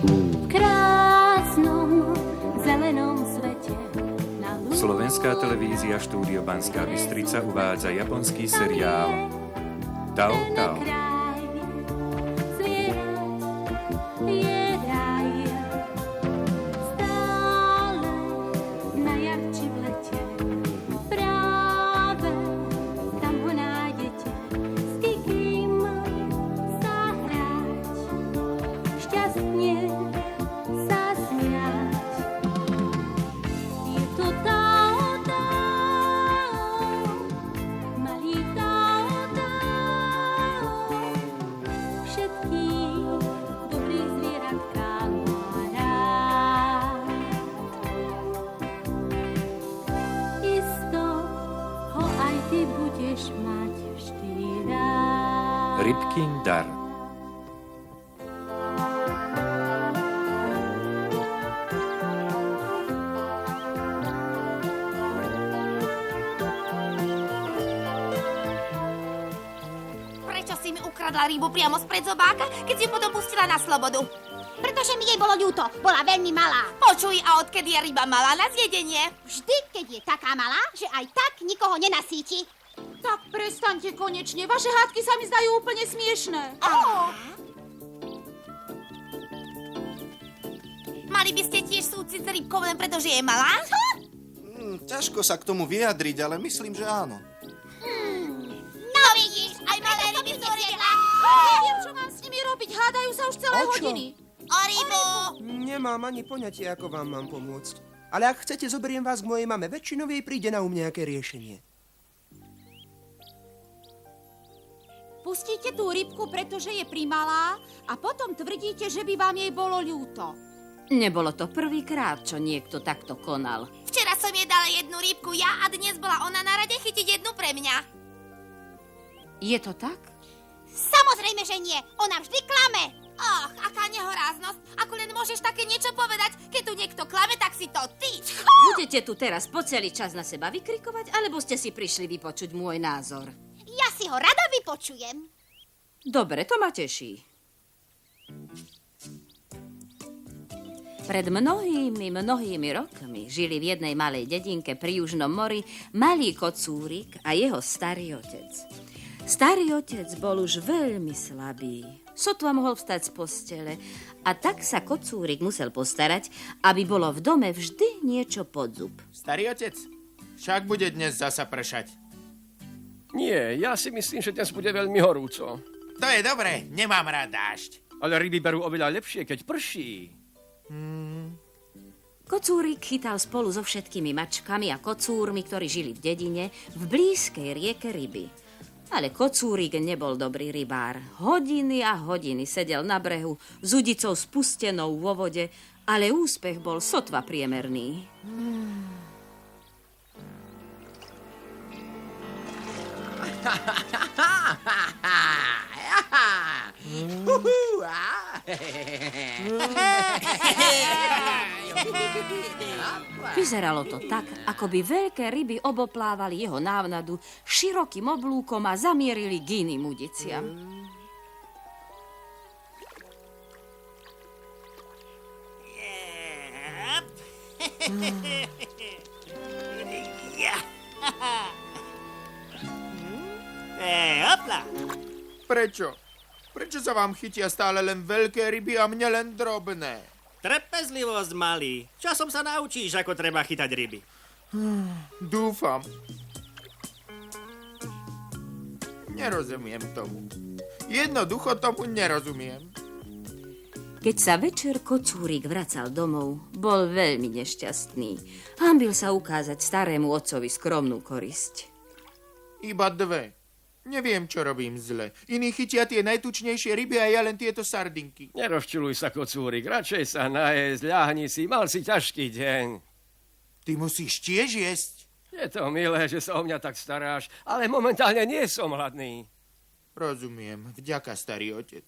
V krásnom zelenom svete. Slovenská televízia štúdio Banská Bystrica uvádza japonský seriál Tao Tao. Rybkin dar. Prečo si mi ukradla rybu priamo spred zobáka, keď si ju potom pustila na slobodu? Pretože mi jej bolo ľúto. Bola veľmi malá. Počuj, a odkedy je ryba malá na zjedenie? Vždy, keď je taká malá, že aj tak nikoho nenasíti. Tak prestaňte konečne. Vaše hádky sa mi zdajú úplne smiešné. Mali by ste tiež súcit s rybkou len preto, že je malá? Ťažko sa k tomu vyjadriť, ale myslím, že áno. No vidíš, aj malé ryby sú jedla. Neviem, čo mám s nimi robiť. Hádajú sa už celé hodiny. O rybu. Nemám ani poňatie, ako vám mám pomôcť. Ale ak chcete, zoberiem vás k mojej mame. Väčšinou jej príde na nejaké riešenie. Pustíte tú rybku, pretože je primalá a potom tvrdíte, že by vám jej bolo ľúto. Nebolo to prvýkrát, čo niekto takto konal. Včera som jej dala jednu rybku ja a dnes bola ona na rade chytiť jednu pre mňa. Je to tak? Samozrejme, že nie. Ona vždy klame. Och, aká nehoráznosť. Ako len môžeš také niečo povedať, keď tu niekto klame, tak si to ty. Budete tu teraz po celý čas na seba vykrikovať, alebo ste si prišli vypočuť môj názor? Ja si ho rada vypočujem. Dobre, to ma teší. Pred mnohými rokmi žili v jednej malej dedinke pri Južnom mori malý kocúrik a jeho starý otec. Starý otec bol už veľmi slabý. Sotva mohol vstať z postele a tak sa kocúrik musel postarať, aby bolo v dome vždy niečo pod zub. Starý otec, však bude dnes zasa pršať. Nie, ja si myslím, že dnes bude veľmi horúco. To je dobré, nemám rád dážď. Ale ryby berú oveľa lepšie, keď prší. Kocúrik chytal spolu so všetkými mačkami a kocúrmi, ktorí žili v dedine, v blízkej rieke ryby. Ale kocúrik nebol dobrý rybár. Hodiny a hodiny sedel na brehu s udicou spustenou vo vode, ale úspech bol sotva priemerný. Vyzeralo to tak, ako by veľké ryby oboplávali jeho návnadu širokým oblúkom a zamierili k iným udiciam. Hopla. Prečo? Prečo sa vám chytia stále len veľké ryby a mne len drobné? Trpezlivosť, malý. Časom sa naučíš, ako treba chytať ryby. Dúfam. Nerozumiem tomu. Jednoducho tomu nerozumiem. Keď sa večer kocúrik vracal domov, bol veľmi nešťastný. Hanbil sa ukázať starému otcovi skromnú korisť. Iba dve. Neviem, čo robím zle. Iní chytia tie najtučnejšie ryby a ja len tieto sardinky. Nerozčuluj sa, kocúrik. Radšej sa najesť, ľahni si. Mal si ťažký deň. Ty musíš tiež jesť. Je to milé, že sa o mňa tak staráš, ale momentálne nie som hladný. Rozumiem. Vďaka, starý otec.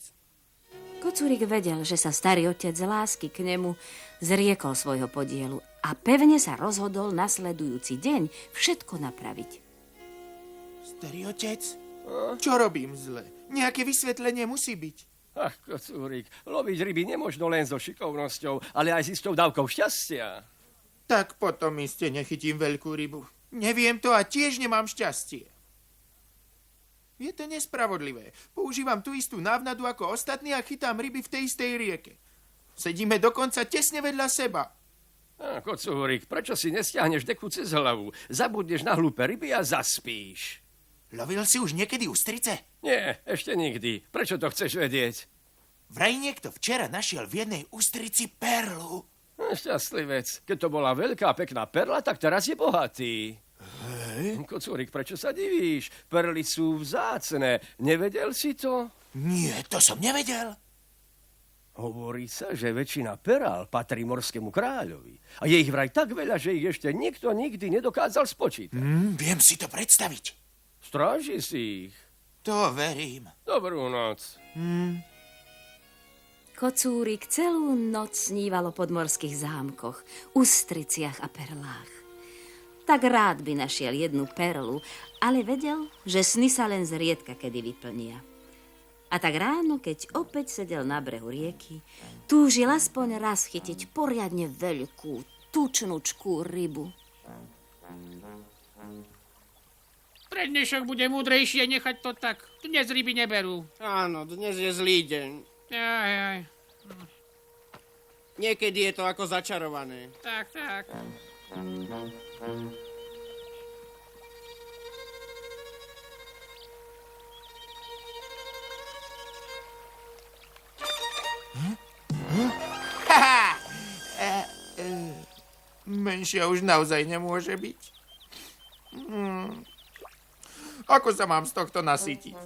Kocúrik vedel, že sa starý otec z lásky k nemu zriekol svojho podielu a pevne sa rozhodol nasledujúci deň všetko napraviť. Starý otec? Čo robím zle? Nejaké vysvetlenie musí byť. Ach, kocúrik, loviť ryby nemožno len so šikovnosťou, ale aj s istou dávkou šťastia. Tak potom iste nechytím veľkú rybu. Neviem to a tiež nemám šťastie. Je to nespravodlivé. Používam tú istú návnadu ako ostatní a chytám ryby v tej istej rieke. Sedíme dokonca tesne vedľa seba. Kocúrik, prečo si nestiahneš deku cez hlavu? Zabudneš na hlúpe ryby a zaspíš. Lovil si už niekedy ústrice? Nie, ešte nikdy. Prečo to chceš vedieť? Vraj niekto včera našiel v jednej ústrici perlu. Šťastlivec. Keď to bola veľká, pekná perla, tak teraz je bohatý. Hej? Kocúrik, prečo sa divíš? Perly sú vzácne. Nevedel si to? Nie, to som nevedel. Hovorí sa, že väčšina perál patrí morskému kráľovi. A je ich vraj tak veľa, že ich ešte nikto nikdy nedokázal spočítať. Viem si to predstaviť. Stráži si ich. To verím. Dobrú noc. Kocúrik celú noc sníval o podmorských zámkoch, ústriciach a perlách. Tak rád by našiel jednu perlu, ale vedel, že sny sa len zriedka kedy vyplnia. A tak ráno, keď opäť sedel na brehu rieky, túžil aspoň raz chytiť poriadne veľkú, tučnúčkú rybu. Pre dnešok bude múdrejšie nechať to tak. Dnes ryby neberú. Áno, dnes je zlý deň. Aj. Niekedy je to ako začarované. Tak. Menšia už naozaj nemôže byť. Ako sa mám z tohto nasýtiť?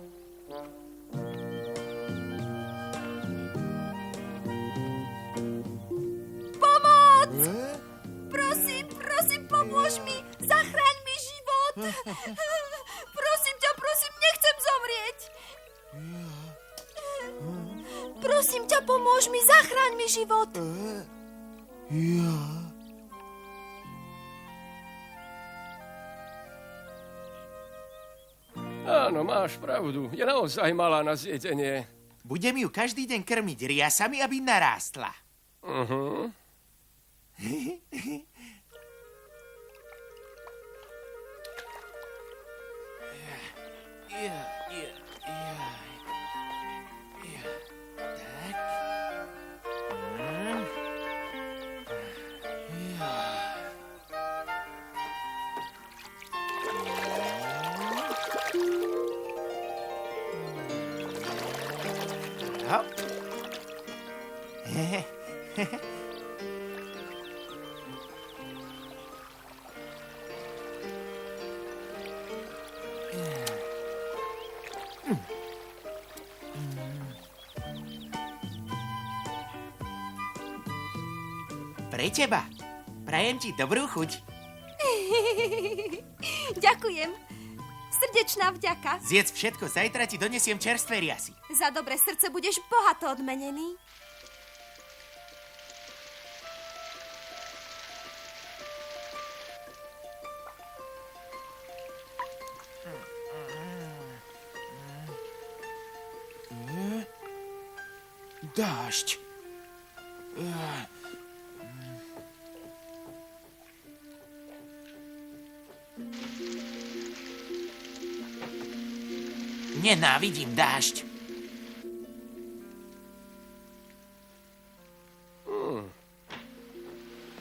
Pomoc! Prosím, pomôž mi! Zachráň mi život! Prosím ťa, nechcem zomrieť! Prosím ťa, pomôž mi, zachráň mi život! Áno, máš pravdu. Je naozaj malá na zjedenie. Budem ju každý deň krmiť riasami, aby narástla. Pre teba. Prajem ti dobrú chuť. Ďakujem. Srdečná vďaka. Zjedz všetko, zajtra ti donesiem čerstvé riasy. Za dobré srdce budeš bohato odmenený. Dážď. Nenávidím dážď.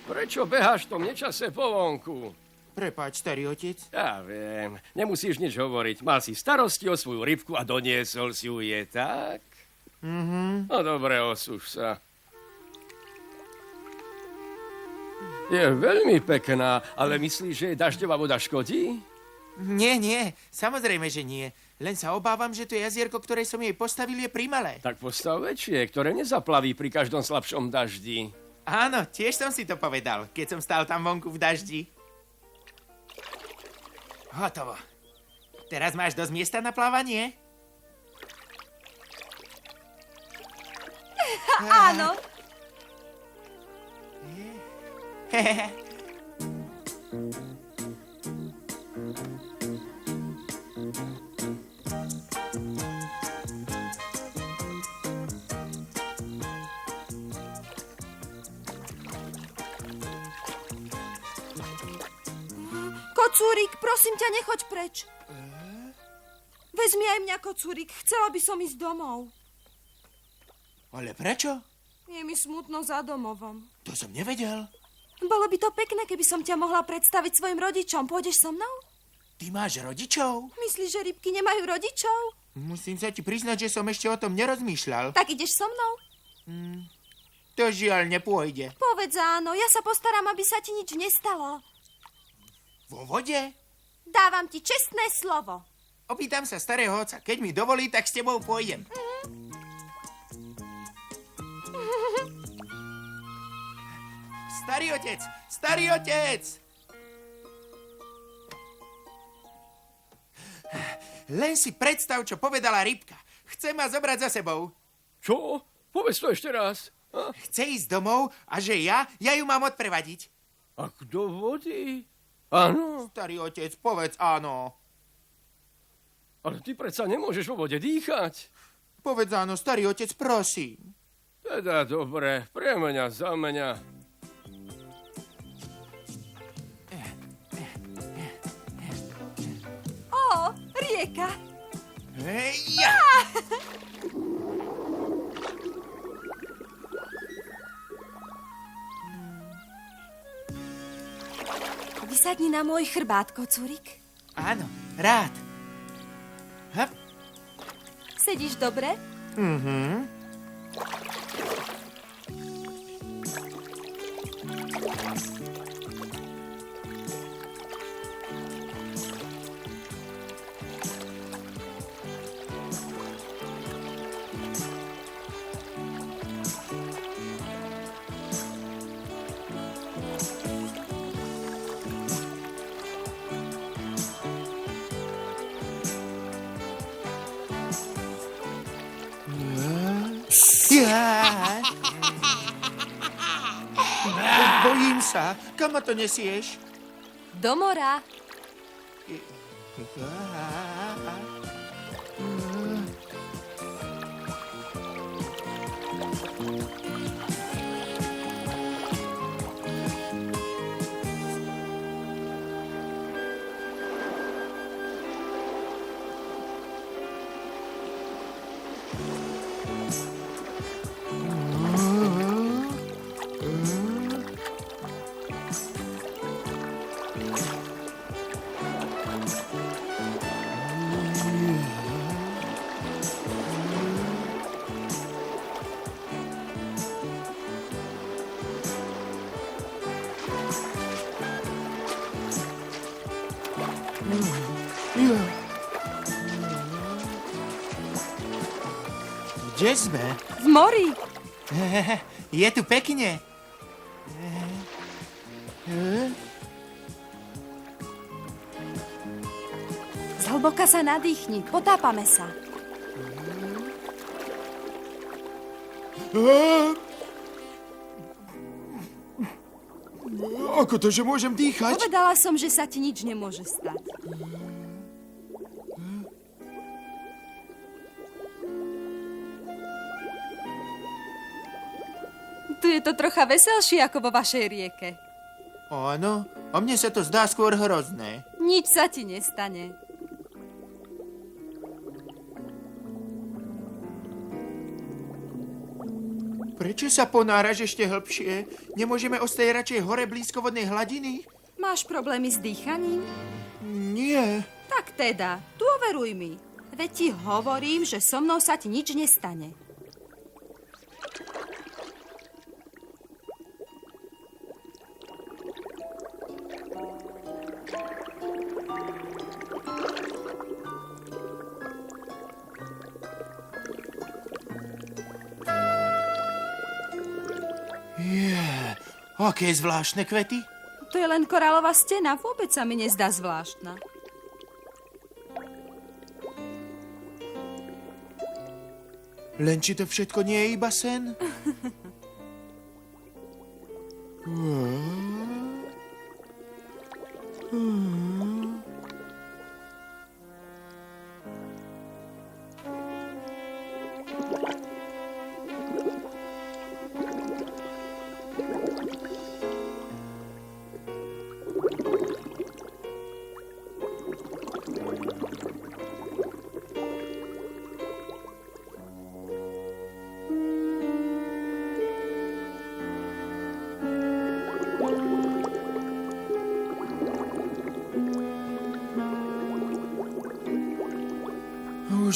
Prečo beháš v tom nečase po vonku? Prepáč, starý otec. Ja viem, nemusíš nič hovoriť. Mal si starosti o svoju rybku a doniesol si ju, je tak? No dobre, osúš sa. Je veľmi pekná, ale myslíš, že dažďová voda škodí? Nie, samozrejme, že nie. Len sa obávam, že to jazierko, ktoré som jej postavil, je primalé. Tak postav väčšie, ktoré nezaplaví pri každom slabšom daždi. Áno, tiež som si to povedal, keď som stál tam vonku v daždi. Hotovo. Teraz máš dosť miesta na plávanie? Áno. Kocúrik, prosím ťa, nechoď preč. Vezmi aj mňa, Kocúrik, chcela by som ísť domov. Ale prečo? Je mi smutno za domovom. To som nevedel. Bolo by to pekné, keby som ťa mohla predstaviť svojim rodičom. Pôjdeš so mnou? Ty máš rodičov? Myslíš, že rybky nemajú rodičov? Musím sa ti priznať, že som ešte o tom nerozmýšľal. Tak ideš so mnou? To žiaľ nepôjde. Povedz áno, ja sa postaram, aby sa ti nič nestalo. Vo vode? Dávam ti čestné slovo. Opýtam sa starého otca. Keď mi dovolí, tak s tebou pôjdem. Starý otec! Starý otec! Len si predstav, čo povedala rybka. Chce ma zobrať za sebou. Čo? Povedz to ešte raz. Chce ísť domov a že ja ju mám odprevadiť. A do vody? Áno. Starý otec, povedz áno. Ale ty predsa nemôžeš vo vode dýchať. Povedz áno, starý otec, prosím. Teda dobre, pre mňa, za mňa. Ó, rieka. Ja! Vysadni na môj chrbát, Kocúrik. Áno, rád. Hop. Sedíš dobre? Ja. Bojím sa. Kam ma to nesieš? Do mora. Kde sme? V mori. Je tu pekne. Zhlboka sa nadýchni, potápame sa. Ako to, že môžem dýchať? Povedala som, že sa ti nič nemôže stať. Tu je to trocha veselšie ako vo vašej rieke. Áno, a mne sa to zdá skôr hrozné. Nič sa ti nestane. Prečo sa ponáraš ešte hlbšie? Nemôžeme ostať radšej hore blízko vodnej hladiny? Máš problémy s dýchaním? Nie. Tak teda, dôveruj mi. Veď ti hovorím, že so mnou sa ti nič nestane. Aké zvláštne kvety? To je len korálová stena, vôbec sa mi nezdá zvláštna. Len či to všetko nie je iba sen?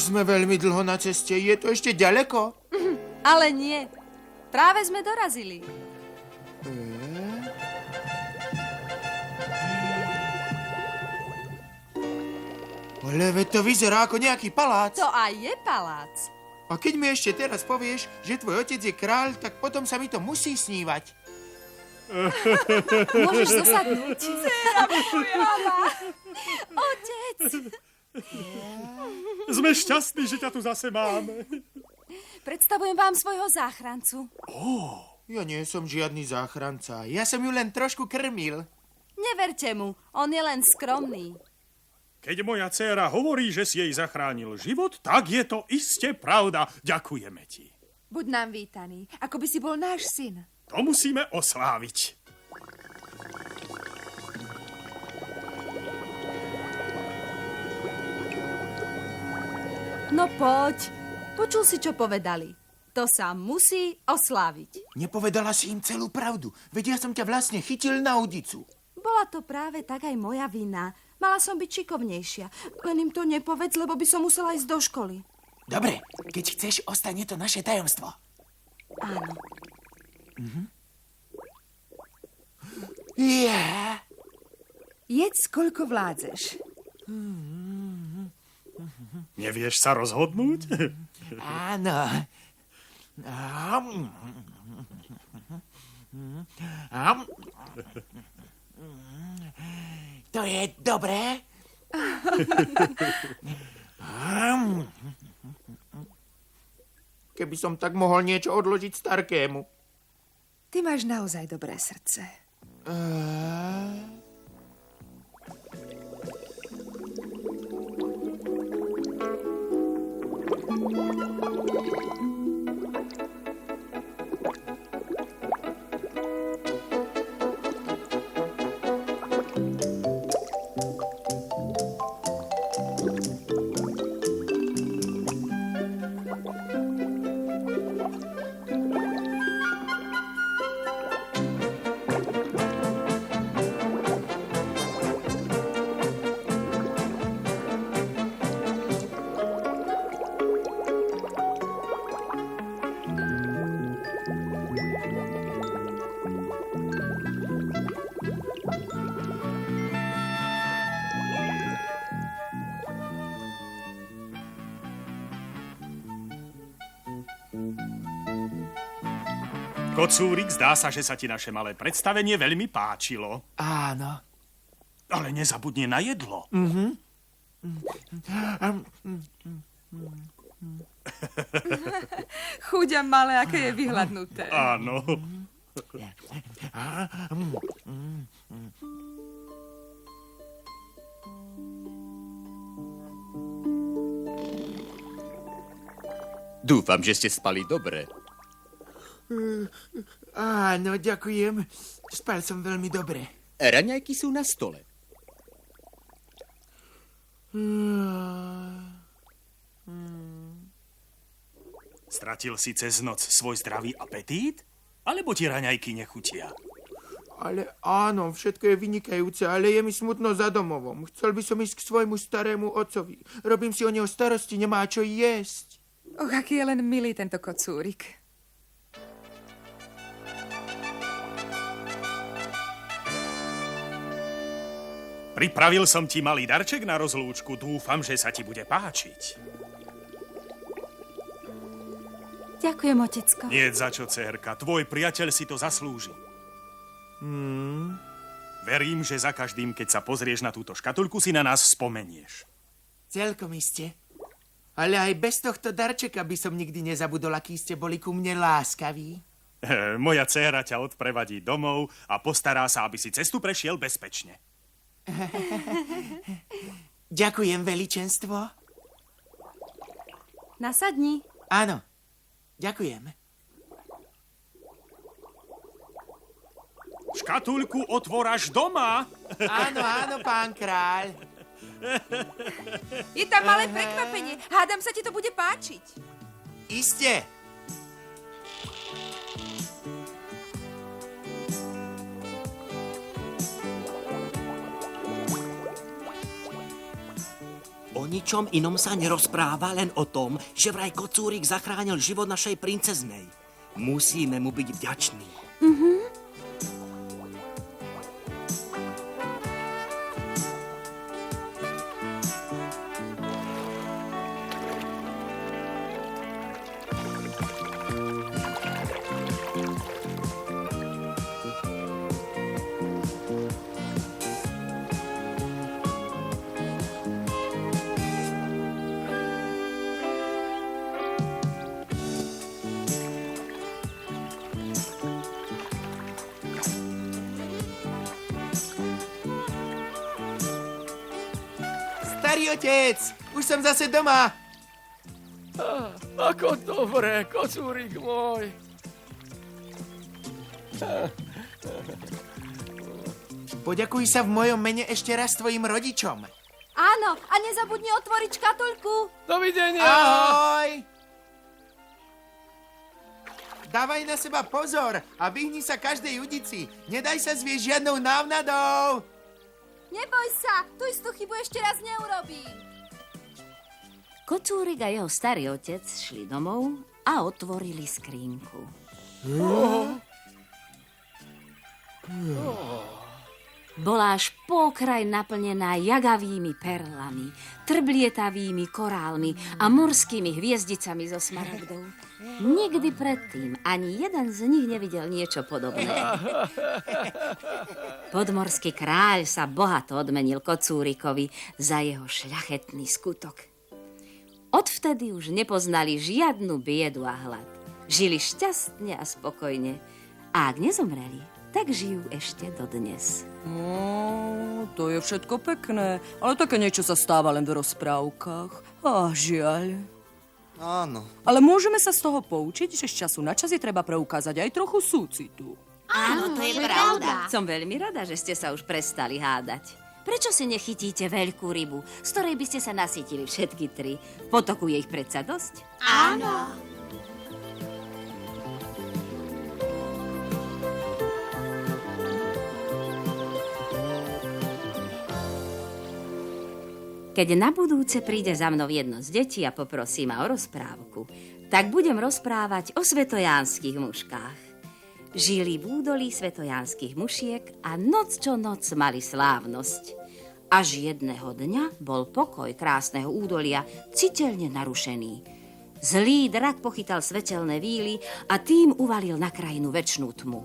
Už sme veľmi dlho na ceste. Je to ešte ďaleko? Ale nie. Práve sme dorazili. Ale veď to vyzerá ako nejaký palác. To aj je palác. A keď mi ešte teraz povieš, že tvoj otec je kráľ, tak potom sa mi to musí snívať. Môžeš zosadnúť. Dcera moja. Otec. Sme šťastní, že ťa tu zase máme. Predstavujem vám svojho záchrancu. Ja nie som žiadny záchranca. Ja som ju len trošku krmil. Neverte mu, on je len skromný. Keď moja dcéra hovorí, že si jej zachránil život, tak je to iste pravda. Ďakujeme ti. Buď nám vítaný, ako by si bol náš syn. To musíme osláviť. No poď, počul si, čo povedali. To sa musí osláviť. Nepovedala si im celú pravdu. Veď ja som ťa vlastne chytil na udicu. Bola to práve tak aj moja vina. Mala som byť šikovnejšia. Len im to nepovedz, lebo by som musela ísť do školy. Dobre, keď chceš, ostane to naše tajomstvo. Áno. Ja. Jedz, koľko vládzeš. Nevieš sa rozhodnúť? Áno. To je dobré. Keby som tak mohol niečo odložiť Starkému. Ty máš naozaj dobré srdce. Kocúrik, zdá sa, že sa ti naše malé predstavenie veľmi páčilo. Áno. Ale nezabudni na jedlo. Chuďa malé, aké je vyhladnuté. Áno. Dúfam, že ste spali dobre. Áno, ďakujem. Spal som veľmi dobre. Raňajky sú na stole. Stratil si cez noc svoj zdravý apetít? Alebo ti raňajky nechutia? Ale áno, všetko je vynikajúce, ale je mi smutno za domovom. Chcel by som ísť k svojmu starému otcovi. Robím si o neho starosti, nemá čo jesť. Och, aký je len milý tento kocúrik. Pripravil som ti malý darček na rozlúčku. Dúfam, že sa ti bude páčiť. Ďakujem, otecko. Nie za čo, dcérka. Tvoj priateľ si to zaslúži. Verím, že za každým, keď sa pozrieš na túto škatulku, si na nás spomenieš. Celkom iste. Ale aj bez tohto darčeka by som nikdy nezabudol, aký ste boli ku mne láskaví. Moja dcéra ťa odprevadí domov a postará sa, aby si cestu prešiel bezpečne. Ďakujem, veličenstvo. Nasadni. Áno, ďakujem. Škatulku otvoráš doma? Áno, áno, pán kráľ. Je tam malé prekvapenie. Hádam sa ti to bude páčiť. Iste. On ničom inom sa nerozpráva, len o tom, že vraj kocúrik zachránil život našej princeznej. Musíme mu byť vďační. Starý otec, už som zase doma. Ako dobre, kocúrik môj. Poďakuj sa v mojom mene ešte raz tvojim rodičom. Áno, a nezabudni otvoriť škatuľku. Dovidenia. Ahoj! Dávaj na seba pozor a vyhni sa každej udici. Nedaj sa zvieť žiadnou návnadou. Neboj sa, tú istú chybu ešte raz neurobím. Kocúrik a jeho starý otec šli domov a otvorili skrinku. Bola až po okraj naplnená jagavými perlami, trblietavými korálmi a morskými hviezdicami zo smaragdov. Nikdy predtým ani jeden z nich nevidel niečo podobné. Podmorský kráľ sa bohato odmenil kocúrikovi za jeho šľachetný skutok. Odvtedy už nepoznali žiadnu biedu a hlad. Žili šťastne a spokojne. A ak nezomreli, tak žijú ešte dodnes. To je všetko pekné, ale také niečo sa stáva len v rozprávkach. Žiaľ. Áno. Ale môžeme sa z toho poučiť, že z času na čas je treba preukázať aj trochu súcitu. Áno, to je pravda. Som veľmi rada, že ste sa už prestali hádať. Prečo si nechytíte veľkú rybu, z ktorej by ste sa nasytili všetky tri? V potoku je ich predsa dosť? Áno. Keď na budúce príde za mnou jedno z detí a poprosí ma o rozprávku, tak budem rozprávať o svetojánskych muškách. Žili v údolí svetojánskych mušiek a noc čo noc mali slávnosť. Až jedného dňa bol pokoj krásneho údolia citeľne narušený. Zlý drak pochytal svetelné víly a tým uvalil na krajinu večnú tmu.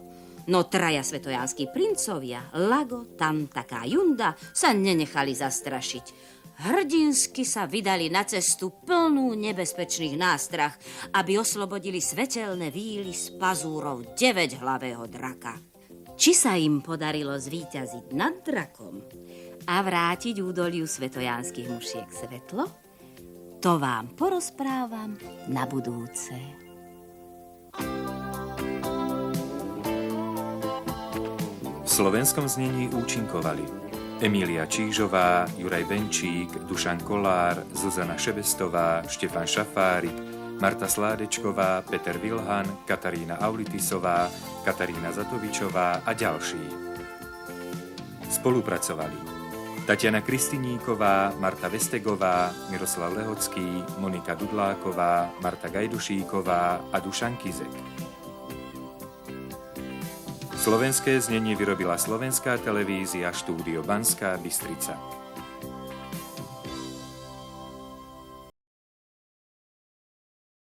No traja svetojánski princovia, Lago, Tantaka a Junda, sa nenechali zastrašiť. Hrdinsky sa vydali na cestu plnú nebezpečných nástrah, aby oslobodili svetelné víly z pazúrov 9-hlavého draka. Či sa im podarilo zvíťaziť nad drakom a vrátiť údoliu svetojánskych mušiek svetlo, to vám porozprávam na budúce. V slovenskom znení účinkovali Emília Čížová, Juraj Benčík, Dušan Kolár, Zuzana Šebestová, Štefan Šafárik, Marta Sládečková, Peter Vilhan, Katarína Aulitisová, Katarína Zatovičová a ďalší. Spolupracovali Tatiana Kristiníková, Marta Vestegová, Miroslav Lehocký, Monika Dudláková, Marta Gajdušíková a Dušan Kizek. Slovenské znenie vyrobila Slovenská televízia štúdio Banská Bystrica.